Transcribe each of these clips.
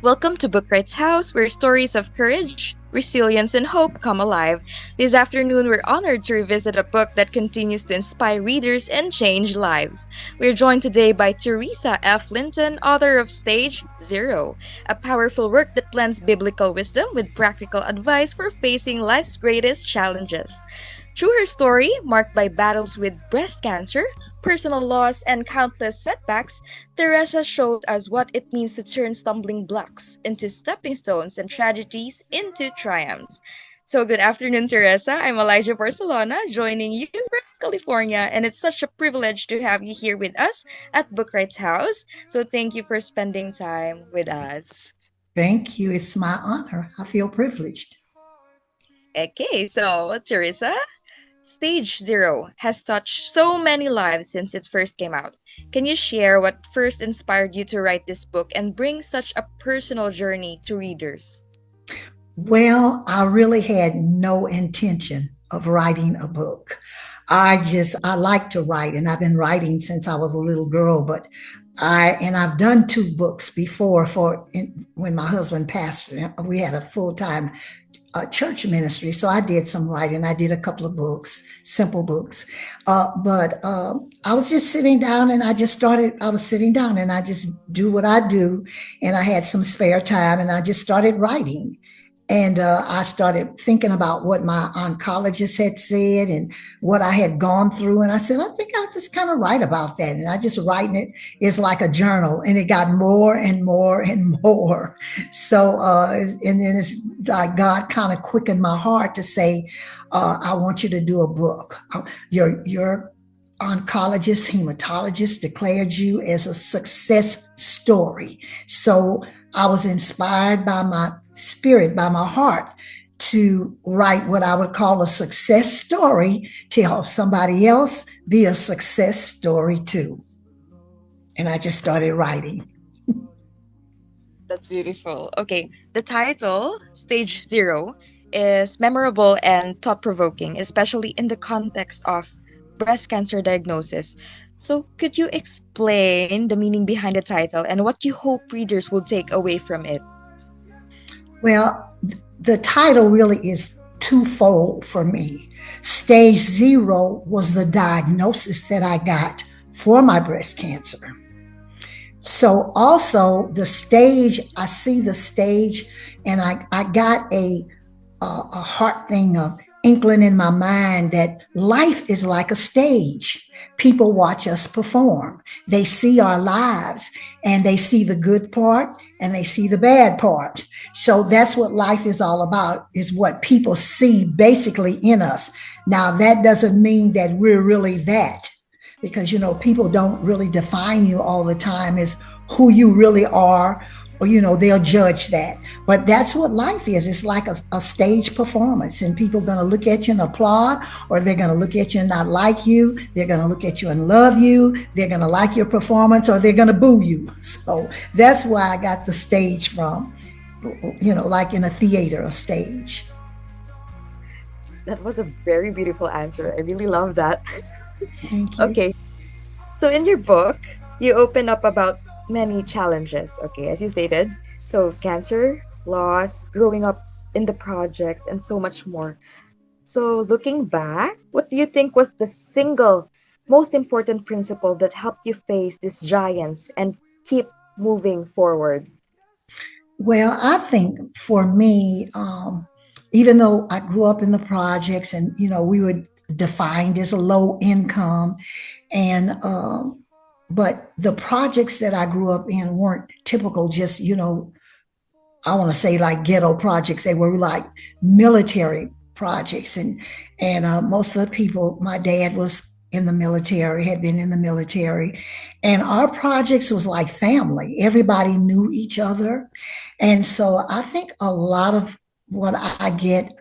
Welcome to Bookwrights House, where stories of courage, resilience, and hope come alive. This afternoon, we're honored to revisit a book that continues to inspire readers and change lives. We're joined today by Theresa F. Linton, author of Stage Zero, a powerful work that blends biblical wisdom with practical advice for facing life's greatest challenges. Through her story, marked by battles with breast cancer, personal loss, and countless setbacks, Teresa shows us what it means to turn stumbling blocks into stepping stones and tragedies into triumphs. So, good afternoon, Teresa. I'm Elijah Barcelona, joining you from California, and it's such a privilege to have you here with us at Bookwrights House. So, thank you for spending time with us. Thank you. It's my honor. I feel privileged. Okay, so, Teresa, Stage Zero has touched so many lives since it first came out. Can you share what first inspired you to write this book and bring such a personal journey to readers? Well, I really had no intention of writing a book. I like to write and I've been writing since I was a little girl, but I've done two books before when my husband passed. We had a full-time church ministry. So I did some writing. I did a couple of books, simple books. But I was just sitting down and I was sitting down and I just do what I do. And I had some spare time and I just started writing. And I started thinking about what my oncologist had said and what I had gone through. And I said, I think I'll just kind of write about that. And I just writing it is like a journal. And it got more and more and more. So, and then it's like God kind of quickened my heart to say, I want you to do a book. Your oncologist, hematologist declared you as a success story. So I was inspired by my spirit, by my heart, to write what I would call a success story to help somebody else be a success story too. And I just started writing. That's beautiful. Okay, the title, Stage Zero, is memorable and thought provoking, especially in the context of breast cancer diagnosis. So, could you explain the meaning behind the title and what you hope readers will take away from it? Well, the title really is twofold for me. Stage zero was the diagnosis that I got for my breast cancer. So also the stage, I see the stage and I got a heart thing, a inkling in my mind that life is like a stage. People watch us perform. They see our lives and they see the good part and they see the bad part. So that's what life is all about, is what people see basically in us. Now, that doesn't mean that we're really that, because, people don't really define you all the time as who you really are, or, they'll judge that. But that's what life is. It's like a stage performance, and people are going to look at you and applaud, or they're going to look at you and not like you. They're going to look at you and love you. They're going to like your performance, or they're going to boo you. So that's where I got the stage from, like in a theater, a stage. That was a very beautiful answer. I really love that. Thank you. Okay, so in your book, you open up about many challenges, okay, as you stated. So, cancer, loss, growing up in the projects, and so much more. So, looking back, what do you think was the single most important principle that helped you face these giants and keep moving forward? Well, I think for me, even though I grew up in the projects and, we were defined as a low income and, but the projects that I grew up in weren't typical, just, I want to say like ghetto projects. They were like military projects. And most of the people, my dad was in the military, had been in the military. And our projects was like family. Everybody knew each other. And so I think a lot of what I get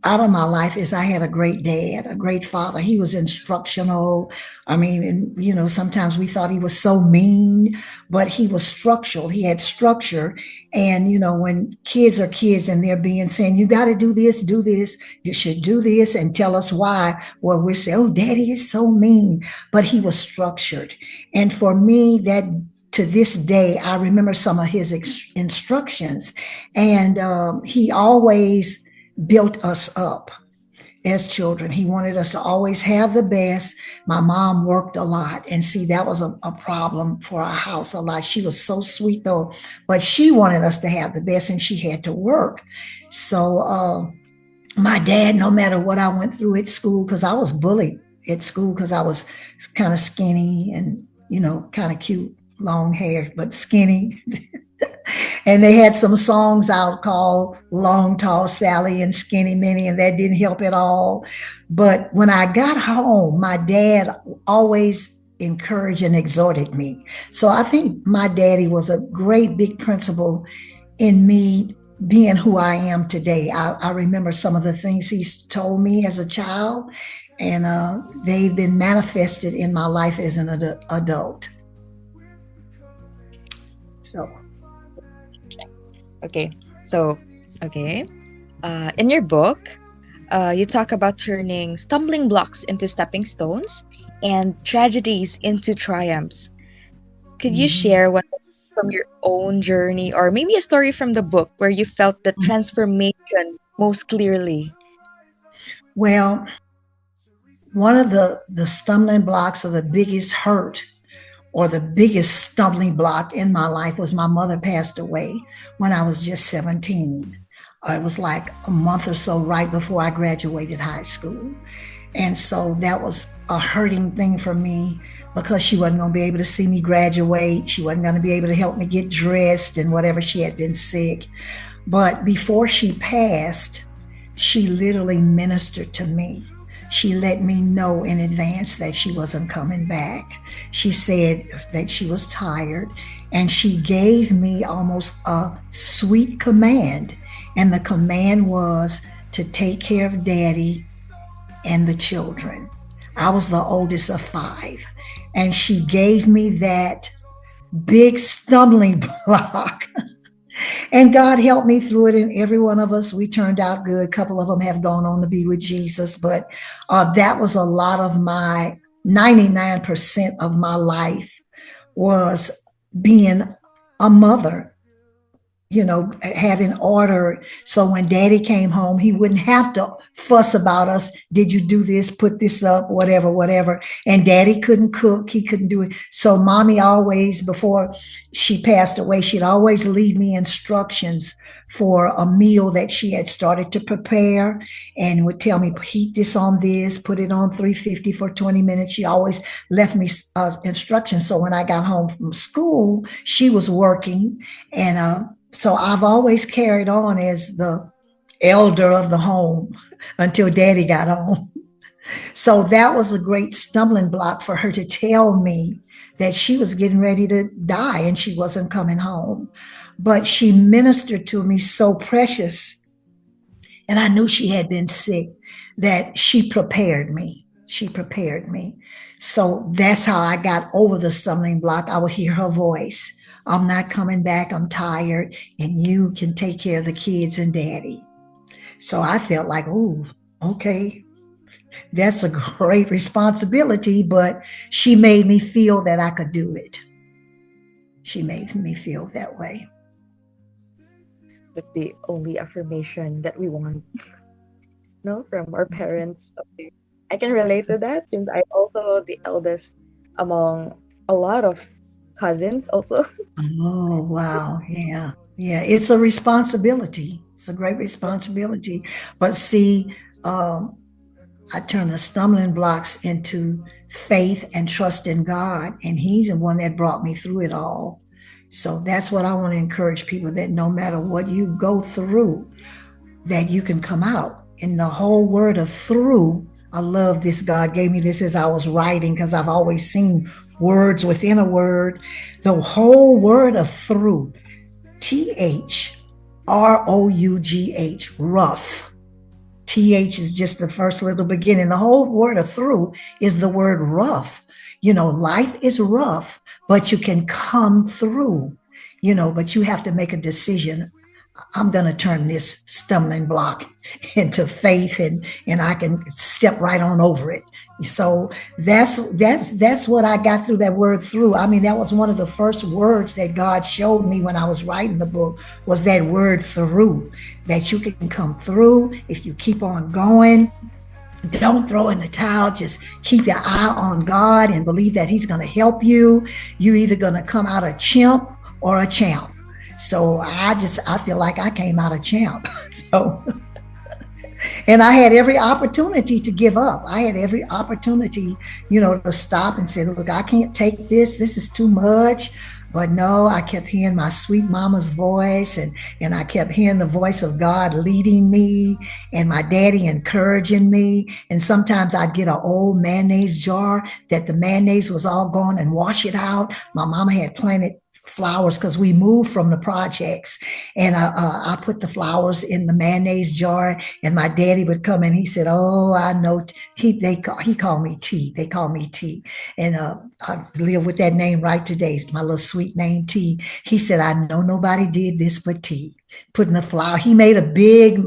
out of my life is I had a great dad, a great father. He was instructional. I mean, and sometimes we thought he was so mean, but he was structural. He had structure. And, when kids are kids and they're being saying, you got to do this, you should do this and tell us why. Well, we're saying, oh, daddy is so mean, but he was structured. And for me, that to this day, I remember some of his instructions, and he always built us up as children. He wanted us to always have the best. My mom worked a lot, and see, that was a problem for our house a lot. She was so sweet though, but she wanted us to have the best, and she had to work. So my dad, no matter what I went through at school, because I was bullied at school because I was kind of skinny and, kind of cute, long hair, but skinny. And they had some songs out called Long Tall Sally and Skinny Minnie, and that didn't help at all. But when I got home, my dad always encouraged and exhorted me. So I think my daddy was a great big principle in me being who I am today. I remember some of the things he's told me as a child, and they've been manifested in my life as an adult. So. Okay. So, okay. In your book, you talk about turning stumbling blocks into stepping stones and tragedies into triumphs. Could you share one from your own journey, or maybe a story from the book where you felt the transformation most clearly? Well, one of the stumbling blocks or the biggest hurt or the biggest stumbling block in my life was my mother passed away when I was just 17. It was like a month or so right before I graduated high school. And so that was a hurting thing for me because she wasn't going to be able to see me graduate. She wasn't going to be able to help me get dressed and whatever. She had been sick. But before she passed, she literally ministered to me. She let me know in advance that she wasn't coming back. She said that she was tired, and she gave me almost a sweet command. And the command was to take care of Daddy and the children. I was the oldest of 5. And she gave me that big stumbling block. And God helped me through it, and every one of us, we turned out good. A couple of them have gone on to be with Jesus, but that was a lot of my 99% of my life was being a mother, having order. So when Daddy came home, he wouldn't have to fuss about us. Did you do this? Put this up, whatever. And Daddy couldn't cook. He couldn't do it. So Mommy always, before she passed away, she'd always leave me instructions for a meal that she had started to prepare, and would tell me, heat this on this, put it on 350 for 20 minutes. She always left me instructions. So when I got home from school, she was working, and so I've always carried on as the elder of the home until Daddy got home. So that was a great stumbling block for her to tell me that she was getting ready to die and she wasn't coming home. But she ministered to me so precious, and I knew she had been sick, that she prepared me. She prepared me. So that's how I got over the stumbling block. I would hear her voice. I'm not coming back. I'm tired, and you can take care of the kids and Daddy. So I felt like, oh, okay, that's a great responsibility, but she made me feel that I could do it. She made me feel that way. That's the only affirmation that we want, no, from our parents. Okay. I can relate to that since I'm also the eldest among a lot of cousins also. Oh, wow. Yeah. Yeah. It's a responsibility. It's a great responsibility. But see, I turn the stumbling blocks into faith and trust in God, and He's the one that brought me through it all. So that's what I want to encourage people, that no matter what you go through, that you can come out. And the whole word of through, I love this. God gave me this as I was writing, because I've always seen words within a word. The whole word of through, THROUGH, rough. TH is just the first little beginning. The whole word of through is the word rough. Life is rough, but you can come through, but you have to make a decision I'm going to turn this stumbling block into faith, and I can step right on over it. So that's what I got through that word through. I mean, that was one of the first words that God showed me when I was writing the book, was that word through, that you can come through if you keep on going. Don't throw in the towel. Just keep your eye on God and believe that He's going to help you. You're either going to come out a chimp or a champ. So I feel like I came out a champ. So, and I had every opportunity to give up. I had every opportunity, to stop and say, look, I can't take this. This is too much. But no, I kept hearing my sweet mama's voice, and I kept hearing the voice of God leading me, and my daddy encouraging me. And sometimes I'd get an old mayonnaise jar that the mayonnaise was all gone and wash it out. My mama had planted flowers because we moved from the projects, and I put the flowers in the mayonnaise jar, and my daddy would come and he said, oh, I know. He called me T. They call me T. And I live with that name right today, my little sweet name T. He said, I know nobody did this but T. Putting the flower. He made a big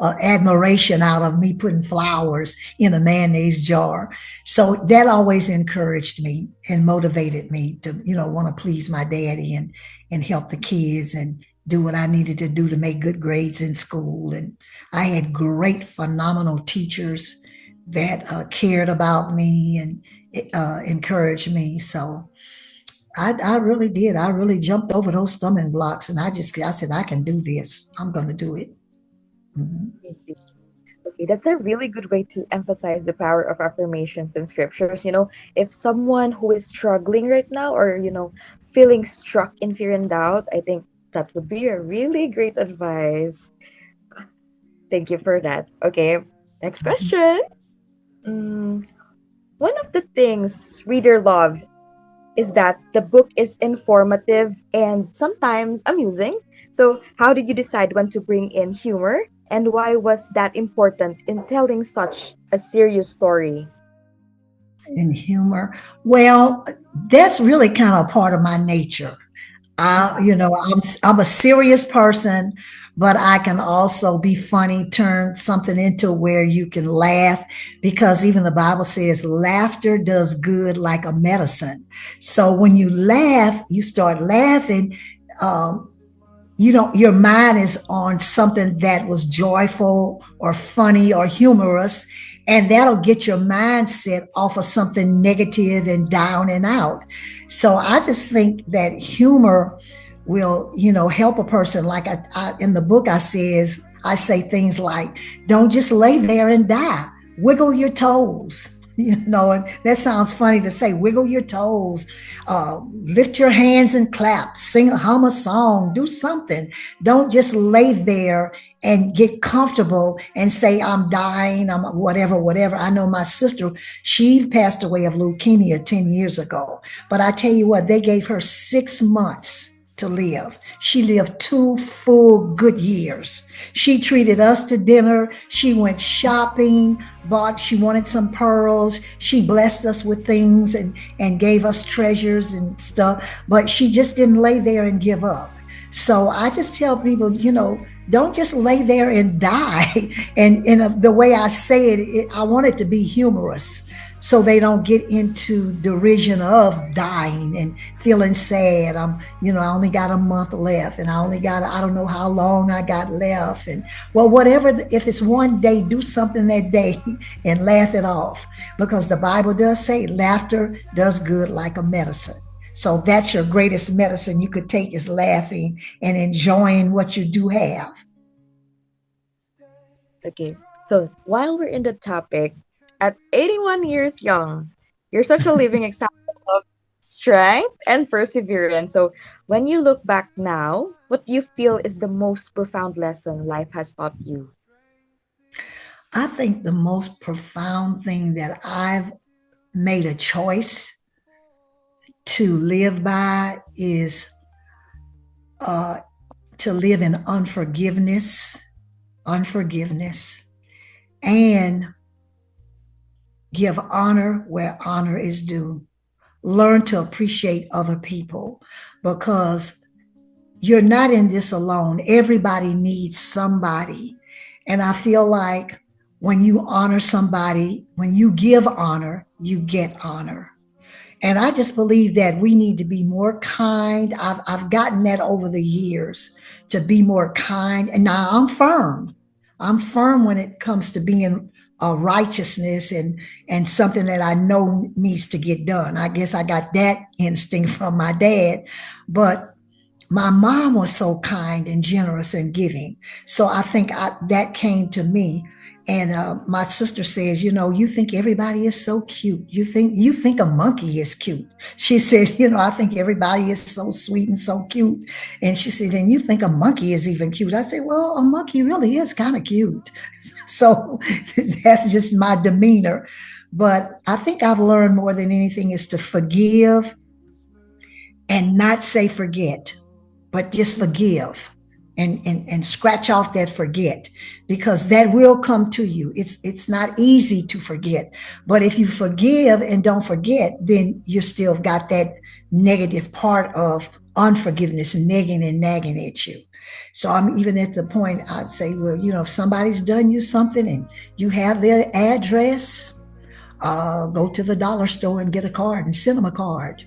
admiration out of me putting flowers in a mayonnaise jar. So that always encouraged me and motivated me to, want to please my daddy and help the kids and do what I needed to do to make good grades in school. And I had great, phenomenal teachers that cared about me and encouraged me. So I really did. I really jumped over those stumbling blocks, and I said, I can do this. I'm going to do it. Mhm. Okay, that's a really good way to emphasize the power of affirmations in scriptures. If someone who is struggling right now, or, feeling struck in fear and doubt, I think that would be a really great advice. Thank you for that. Okay, next question. Mm, one of the things reader love is that the book is informative and sometimes amusing. So, how did you decide when to bring in humor, and why was that important in telling such a serious story? And humor. Well, that's really kind of part of my nature. I'm a serious person, but I can also be funny, turn something into where you can laugh, because even the Bible says laughter does good like a medicine. So when you laugh, you start laughing. Um, your mind is on something that was joyful or funny or humorous, and that'll get your mindset off of something negative and down and out. So I just think that humor will, help a person. Like in the book, I say things like, don't just lay there and die, wiggle your toes. And that sounds funny to say, wiggle your toes, lift your hands and clap, hum a song, do something. Don't just lay there and get comfortable and say, I'm dying, I'm whatever. I know my sister, she passed away of leukemia 10 years ago. But I tell you what, they gave her 6 months to live. She lived 2 full good years. She treated us to dinner. She went shopping, she wanted some pearls. She blessed us with things and gave us treasures and stuff. But she just didn't lay there and give up. So I just tell people, don't just lay there and die. And the way I say it, I want it to be humorous, so they don't get into derision of dying and feeling sad. I only got a month left, and I don't know how long I got left. And well, whatever, if it's one day, do something that day and laugh it off, because the Bible does say laughter does good like a medicine. So that's your greatest medicine you could take, is laughing and enjoying what you do have. Okay, so while we're in the topic, at 81 years young, you're such a living example of strength and perseverance. So, when you look back now, what do you feel is the most profound lesson life has taught you? I think the most profound thing that I've made a choice to live by is uh, to live in unforgiveness, and give honor where honor is due. Learn to appreciate other people, because you're not in this alone. Everybody needs somebody. And I feel like when you honor somebody, when you give honor, you get honor. And I just believe that we need to be more kind. I've gotten that over the years, to be more kind. And now I'm firm. I'm firm when it comes to being righteousness and something that I know needs to get done. I guess I got that instinct from my dad, but my mom was so kind and generous and giving. So I think that came to me. And my sister says, you think everybody is so cute. You think a monkey is cute. She said, I think everybody is so sweet and so cute. And she said, and you think a monkey is even cute. I said, well, a monkey really is kind of cute. So that's just my demeanor. But I think I've learned more than anything is to forgive and not say forget, but just forgive and scratch off that forget, because that will come to you. It's not easy to forget, but if you forgive and don't forget, then you still got that negative part of unforgiveness nagging and nagging at you. So I'm even at the point I'd say, well, if somebody's done you something and you have their address, go to the dollar store and get a card and send them a card.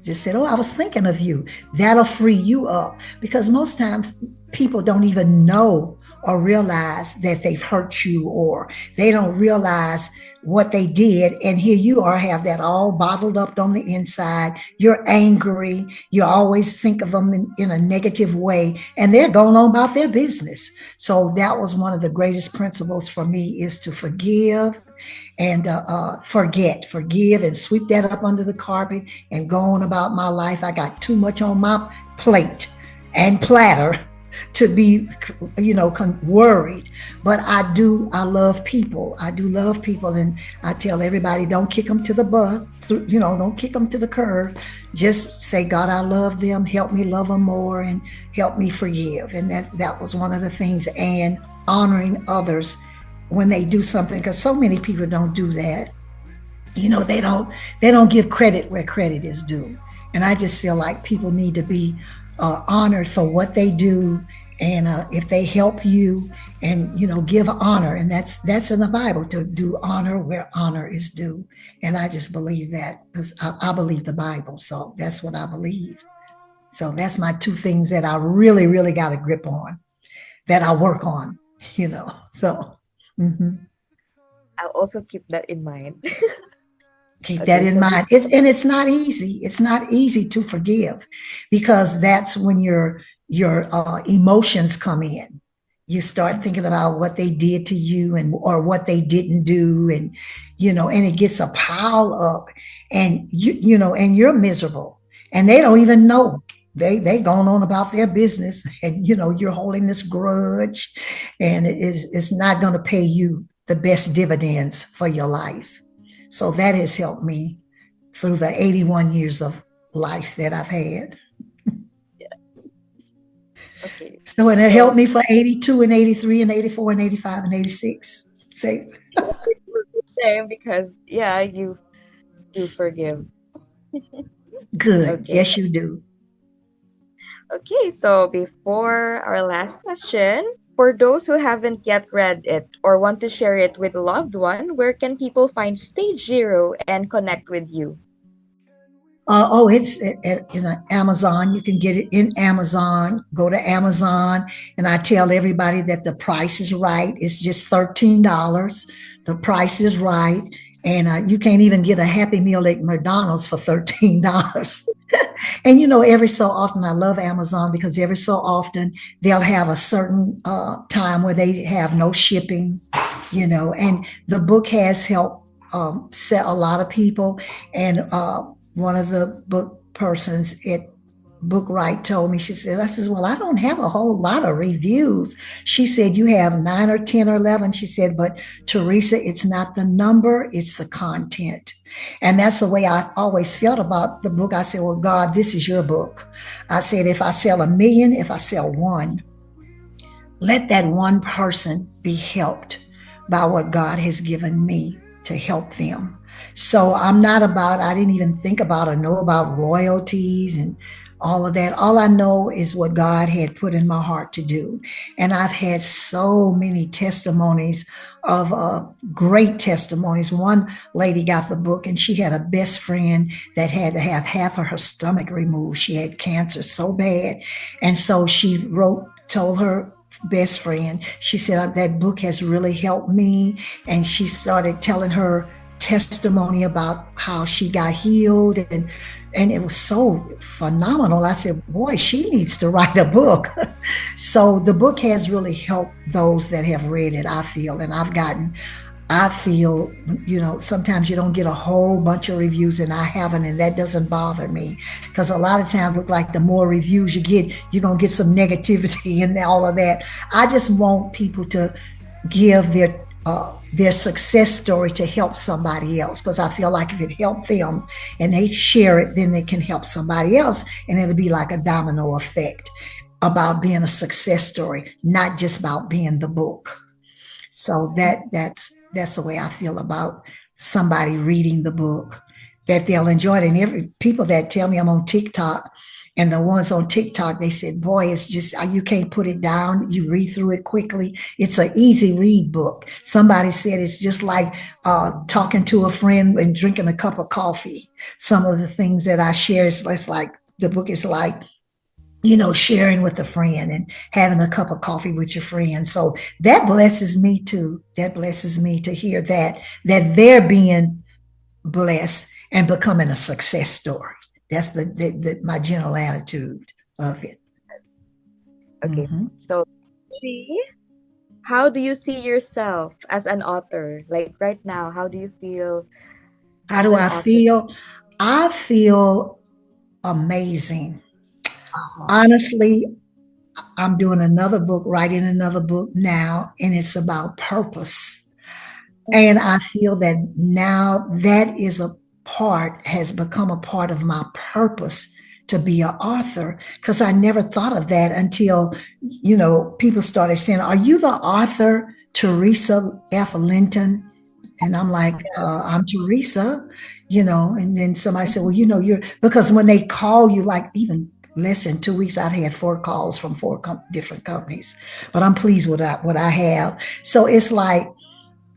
Just said, I was thinking of you. That'll free you up, because most times people don't even know or realize that they've hurt you, or they don't realize what they did. And here you are, have that all bottled up on the inside. You're angry. You always think of them in a negative way, and they're going on about their business. So that was one of the greatest principles for me, is to forgive and forgive and sweep that up under the carpet and go on about my life. I got too much on my plate and platter to be, worried. But I love people. I do love people. And I tell everybody, don't kick them to the bus, don't kick them to the curb. Just say, God, I love them. Help me love them more and help me forgive. And that was one of the things. And honoring others when they do something, because so many people don't do that. They don't give credit where credit is due. And I just feel like people need to be honored for what they do. And if they help you, and give honor, and that's in the Bible, to do honor where honor is due. And I just believe that, because I believe the Bible, so that's what I believe. So that's my two things that I really, really got a grip on, that I work on. So. Mm-hmm. I'll also keep that in mind. Keep that in mind. It's not easy. It's not easy to forgive, because that's when your emotions come in. You start thinking about what they did to you or what they didn't do, and and it gets a pile up, and and you're miserable, and they don't even know. They going on about their business, and you're holding this grudge, and it's not going to pay you the best dividends for your life. So that has helped me through the 81 years of life that I've had. Yeah. Okay. So, and it helped me for 82 and 83 and 84 and 85 and 86. Say. Same, because you forgive. Good. Okay. Yes, you do. Okay, so before our last question, for those who haven't yet read it or want to share it with a loved one, where can people find Stage Zero and connect with you? It's in Amazon. You can get it in Amazon. Go to Amazon, and I tell everybody that the price is right. It's just $13. The price is right. And you can't even get a Happy Meal at McDonald's for $13. And every so often, I love Amazon, because every so often they'll have a certain time where they have no shipping, and the book has helped set a lot of people. And one of the book persons at Bookwrights told me, I said, well, I don't have a whole lot of reviews. She said, you have 9 or 10 or 11. She said, but Theresa, it's not the number, it's the content. And that's the way I always felt about the book. I said, well, God, this is your book. I said, if I sell 1 million, if I sell one, let that one person be helped by what God has given me to help them. So I didn't even think about or know about royalties. And all of that. All I know is what God had put in my heart to do. And I've had so many testimonies of great testimonies. One lady got the book and she had a best friend that had to have half of her stomach removed. She had cancer so bad. And so she told her best friend, she said, that book has really helped me. And she started telling her testimony about how she got healed, and it was so phenomenal. I said, boy, she needs to write a book. So the book has really helped those that have read it, I feel. And I feel, sometimes you don't get a whole bunch of reviews, and I haven't, and that doesn't bother me, because a lot of times look like the more reviews you get, you're going to get some negativity and all of that. I just want people to give their success story to help somebody else, because I feel like if it helped them and they share it, then they can help somebody else, and it'll be like a domino effect about being a success story, not just about being the book. So that's the way I feel about somebody reading the book, that they'll enjoy it. And every people that tell me I'm on TikTok, and the ones on TikTok, they said, boy, it's just, you can't put it down. You read through it quickly. It's an easy read book. Somebody said it's just like talking to a friend and drinking a cup of coffee. Some of the things that I share, it's like the book is like, sharing with a friend and having a cup of coffee with your friend. So that blesses me too. That blesses me to hear that they're being blessed and becoming a success story. That's my general attitude of it. Okay. Mm-hmm. So, see, how do you see yourself as an author? Like right now, how do you feel How as do an I author? feel? I feel amazing. Uh-huh. Honestly, I'm doing another book, writing another book now, and it's about purpose. And I feel that now that is has become a part of my purpose to be an author, because I never thought of that until, people started saying, are you the author, Theresa F. Linton? And I'm like, I'm Theresa, and then somebody said, well, you're, because when they call you, like even less than 2 weeks, I've had 4 calls from 4 different companies, but I'm pleased with what I have. So it's like,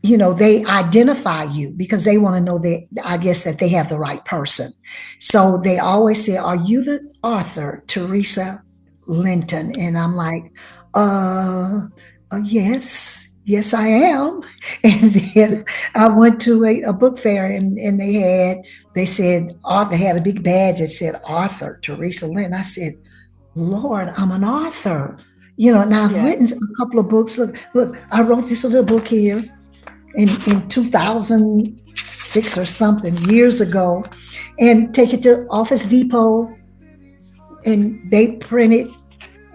they identify you because they want to know that, I guess, that they have the right person. So they always say, are you the author, Theresa Linton? And I'm like, yes, yes, I am. And then I went to a book fair, and they said, Arthur had a big badge that said Arthur, Theresa Linton. I said, Lord, I'm an author. And I've Yeah. written a couple of books. Look, I wrote this little book here in 2006 or something, years ago, and take it to Office Depot, and they print it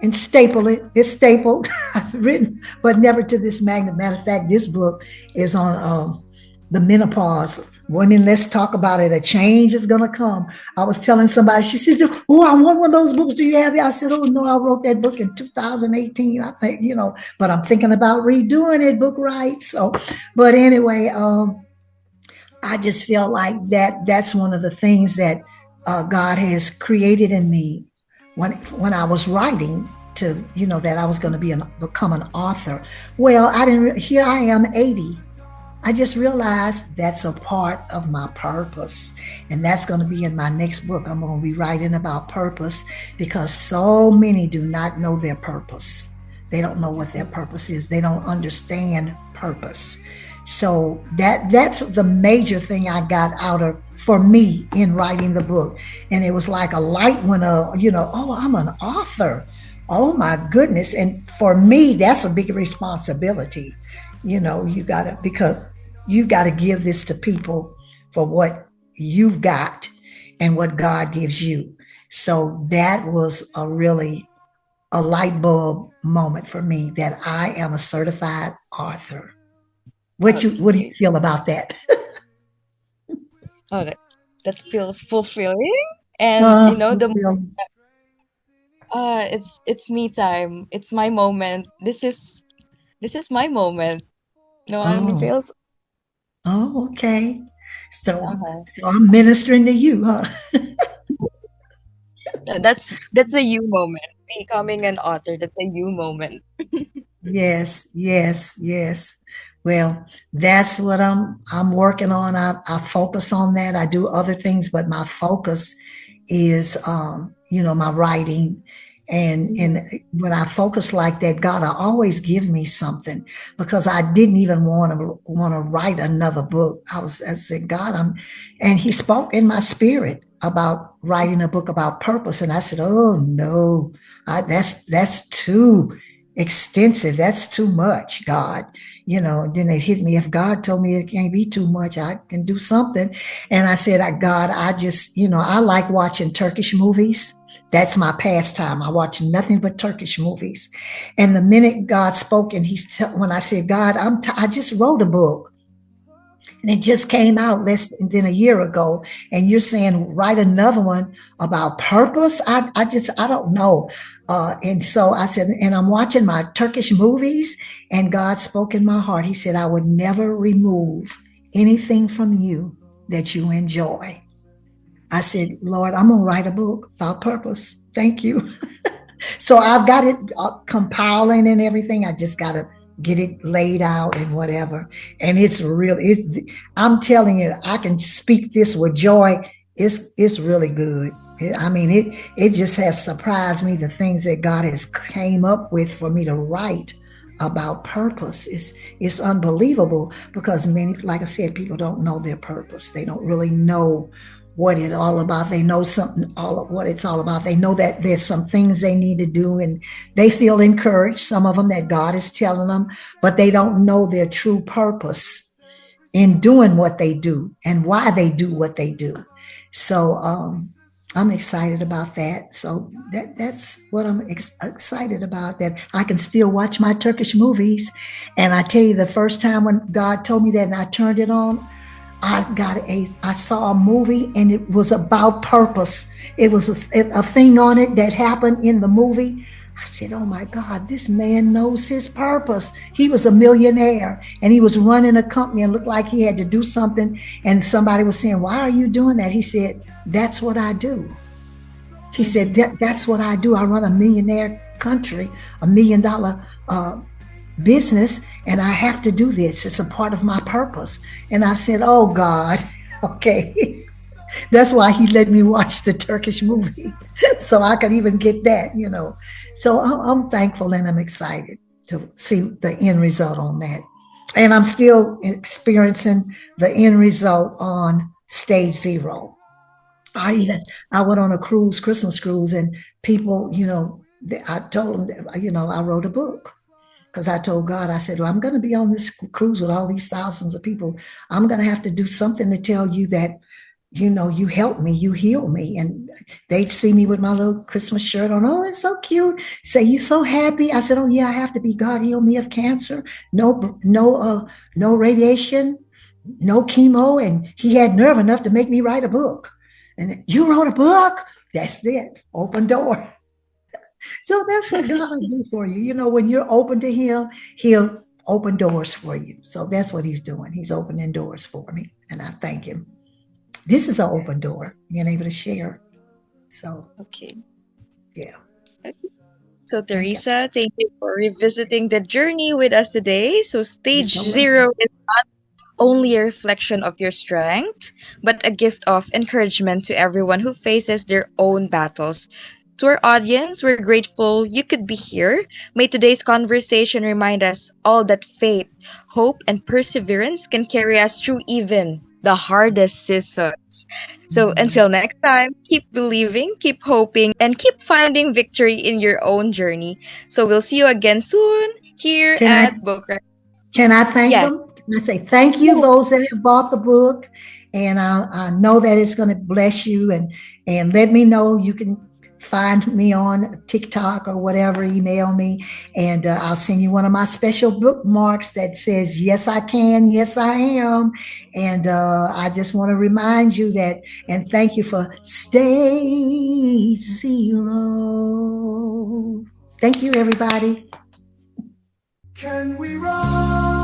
and staple it. It's stapled. I've written, but never to this magnitude. Matter of fact, this book is on the menopause. Women, let's talk about it. A change is going to come. I was telling somebody, she said, oh, I want one of those books. Do you have it? I said, oh, no, I wrote that book in 2018. I think, but I'm thinking about redoing it, Bookwrights. So, but anyway, I just feel like that's one of the things that God has created in me when I was writing, to that I was going to become an author. Well, I didn't. Here I am, 80. I just realized that's a part of my purpose, and that's going to be in my next book. I'm going to be writing about purpose, because so many do not know their purpose. They don't know what their purpose is. They don't understand purpose. So that's the major thing I got out of, for me, in writing the book. And it was like a light went up, oh, I'm an author. Oh my goodness. And for me, that's a big responsibility. You gotta, because you've got to give this to people for what you've got and what God gives you. So that was a light bulb moment for me, that I am a certified author. What do you Okay. feel about that? Oh, that feels fulfilling. And the Fulfilled. it's me time. It's my moment. This is my moment. No one Oh, feels. okay. So, Uh-huh. so I'm ministering to you, huh? That's a you moment. Becoming an author, that's a you moment. Yes, yes, yes. Well, that's what I'm working on. I focus on that. I do other things, but my focus is my writing. And Mhm. when I focus like that, God will always give me something because I didn't even want to write another book. I said, God, and he spoke in my spirit about writing a book about purpose. And I said, oh no, that's too extensive. That's too much, God. Then it hit me. If God told me it can't be too much, I can do something. And I said, God, I just, I like watching Turkish movies. That's my pastime. I watch nothing but Turkish movies. And the minute God spoke, and when I said, God, I just wrote a book and it just came out less than a year ago, and you're saying write another one about purpose. I don't know. And so I said, and I'm watching my Turkish movies, and God spoke in my heart. He said, I would never remove anything from you that you enjoy. I said, Lord, I'm going to write a book about purpose. Thank you. So I've got it compiling and everything. I just got to get it laid out and whatever. And it's real. I'm telling you, I can speak this with joy. It's really good. I mean, it just has surprised me the things that God has came up with for me to write about purpose. It's unbelievable because many, like I said, people don't know their purpose. They don't really know what it's all about. They know something all of what it's all about. They know that there's some things they need to do and they feel encouraged, some of them that God is telling them, but they don't know their true purpose in doing what they do and why they do what they do. So I'm excited about that. So that's what I'm excited about, that I can still watch my Turkish movies. And I tell you, the first time when God told me that and I turned it on, I saw a movie and it was about purpose. It was a thing on it that happened in the movie. I said, oh my God, this man knows his purpose. He was a millionaire and he was running a company and looked like he had to do something. And somebody was saying, why are you doing that? He said, that's what I do. He said, Mhm. that's what I do. I run a millionaire country, $1 million business, and I have to do this. It's a part of my purpose. And I said, oh God, okay. That's why he let me watch the Turkish movie so I could even get that. So I'm thankful and I'm excited to see the end result on that. And I'm still experiencing the end result on stage zero. I went on a cruise, Christmas cruise, and people, I told them, I wrote a book because I told God, I said, well, I'm going to be on this cruise with all these thousands of people. I'm going to have to do something to tell you that, you help me, you heal me. And they'd see me with my little Christmas shirt on. Oh, it's so cute. Say, you so happy. I said, oh yeah, I have to be. God heal me of cancer. No radiation, no chemo. And he had nerve enough to make me write a book. And you wrote a book? That's it. Open door. So that's what God will do for you. When you're open to him, he'll open doors for you. So that's what he's doing. He's opening doors for me. And I thank him. This is an open door, being able to share. So Okay. yeah. Okay. So, Thank you. Teresa, thank you for revisiting the journey with us today. So, You're stage so zero welcome. is only a reflection of your strength, but a gift of encouragement to everyone who faces their own battles. To our audience, we're grateful you could be here. May today's conversation remind us all that faith, hope, and perseverance can carry us through even the hardest seasons. So Yeah. until next time, keep believing, keep hoping, and keep finding victory in your own journey. So we'll see you again soon here Can I at Bookwrights. can I thank Yes. them? Can I say thank you, Yes. those that have bought the book, and I know that it's going to bless you. And let me know. You can find me on TikTok or whatever. Email me, and I'll send you one of my special bookmarks that says "Yes, I can. Yes, I am." And I just want to remind you that, and thank you for Stay Zero. Thank you, everybody. Can we run?